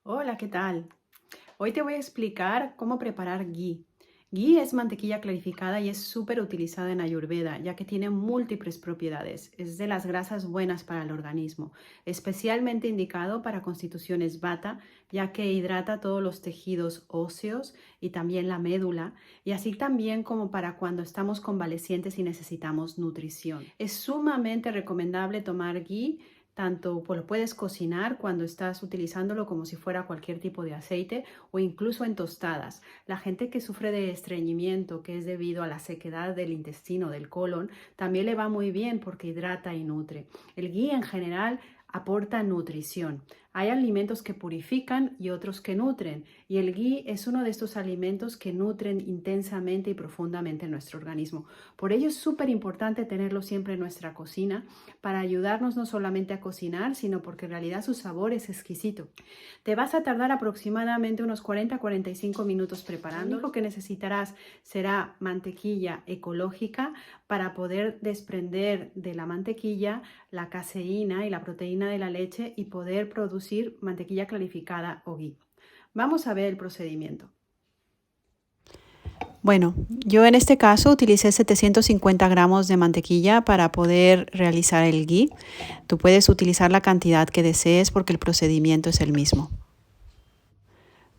Hola, ¿qué tal? Hoy te voy a explicar cómo preparar ghee. Ghee es mantequilla clarificada y es súper utilizada en Ayurveda, ya que tiene múltiples propiedades. Es de las grasas buenas para el organismo, especialmente indicado para constituciones vata, ya que hidrata todos los tejidos óseos y también la médula, y así también como para cuando estamos convalecientes y necesitamos nutrición. Es sumamente recomendable tomar ghee tanto pues lo puedes cocinar cuando estás utilizándolo como si fuera cualquier tipo de aceite o incluso en tostadas. La gente que sufre de estreñimiento, que es debido a la sequedad del intestino, del colon, también le va muy bien porque hidrata y nutre. El ghee en general aporta nutrición. Hay alimentos que purifican y otros que nutren, y el ghee es uno de estos alimentos que nutren intensamente y profundamente nuestro organismo. Por ello es súper importante tenerlo siempre en nuestra cocina para ayudarnos no solamente a cocinar, sino porque en realidad su sabor es exquisito. Te vas a tardar aproximadamente unos 40-45 minutos preparando. Lo único que necesitarás será mantequilla ecológica para poder desprender de la mantequilla la caseína y la proteína de la leche y poder producir mantequilla clarificada o ghee. Vamos a ver el procedimiento. Bueno, yo en este caso utilicé 750 gramos de mantequilla para poder realizar el ghee. Tú puedes utilizar la cantidad que desees porque el procedimiento es el mismo.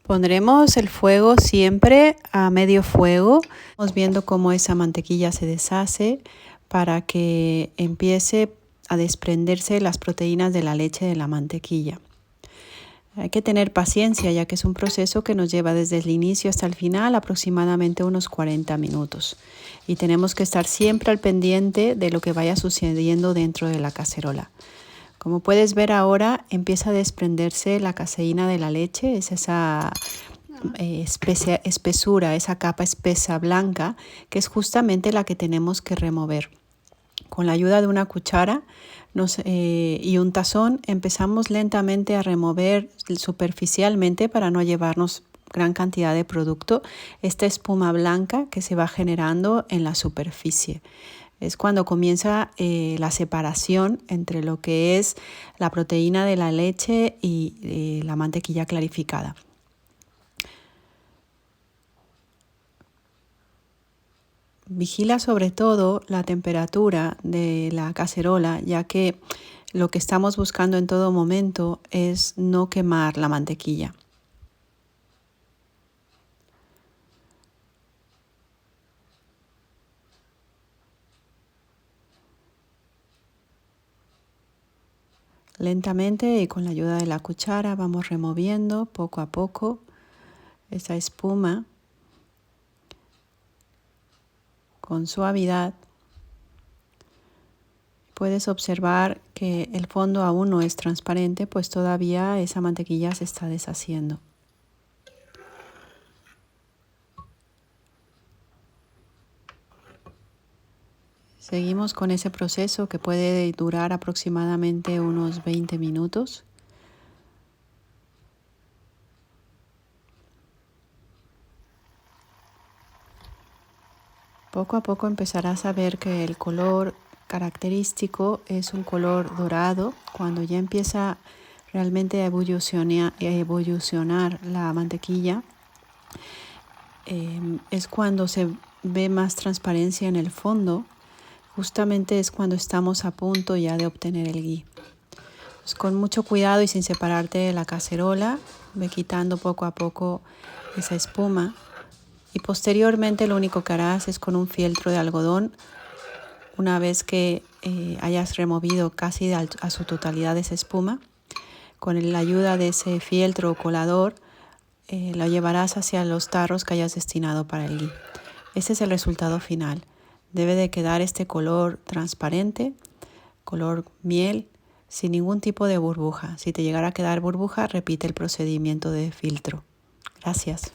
Pondremos el fuego siempre a medio fuego. Vamos viendo cómo esa mantequilla se deshace para que empiece a desprenderse las proteínas de la leche de la mantequilla. Hay que tener paciencia ya que es un proceso que nos lleva desde el inicio hasta el final aproximadamente unos 40 minutos. Y tenemos que estar siempre al pendiente de lo que vaya sucediendo dentro de la cacerola. Como puedes ver ahora empieza a desprenderse la caseína de la leche, es esa espesura, esa capa espesa blanca que es justamente la que tenemos que remover. Con la ayuda de una cuchara y un tazón empezamos lentamente a remover superficialmente para no llevarnos gran cantidad de producto, esta espuma blanca que se va generando en la superficie. Es cuando comienza la separación entre lo que es la proteína de la leche y la mantequilla clarificada. Vigila sobre todo la temperatura de la cacerola, ya que lo que estamos buscando en todo momento es no quemar la mantequilla. Lentamente y con la ayuda de la cuchara vamos removiendo poco a poco esa espuma con suavidad. Puedes observar que el fondo aún no es transparente, pues todavía esa mantequilla se está deshaciendo. Seguimos con ese proceso que puede durar aproximadamente unos 20 minutos. Poco a poco empezarás a ver que el color característico es un color dorado. Cuando ya empieza realmente a evolucionar la mantequilla, es cuando se ve más transparencia en el fondo. Justamente es cuando estamos a punto ya de obtener el ghee. Pues con mucho cuidado y sin separarte de la cacerola, ve quitando poco a poco esa espuma. Y posteriormente lo único que harás es con un fieltro de algodón, una vez que hayas removido casi a su totalidad esa espuma, con la ayuda de ese fieltro o colador, lo llevarás hacia los tarros que hayas destinado para el ghee. Este es el resultado final. Debe de quedar este color transparente, color miel, sin ningún tipo de burbuja. Si te llegara a quedar burbuja, repite el procedimiento de filtro. Gracias.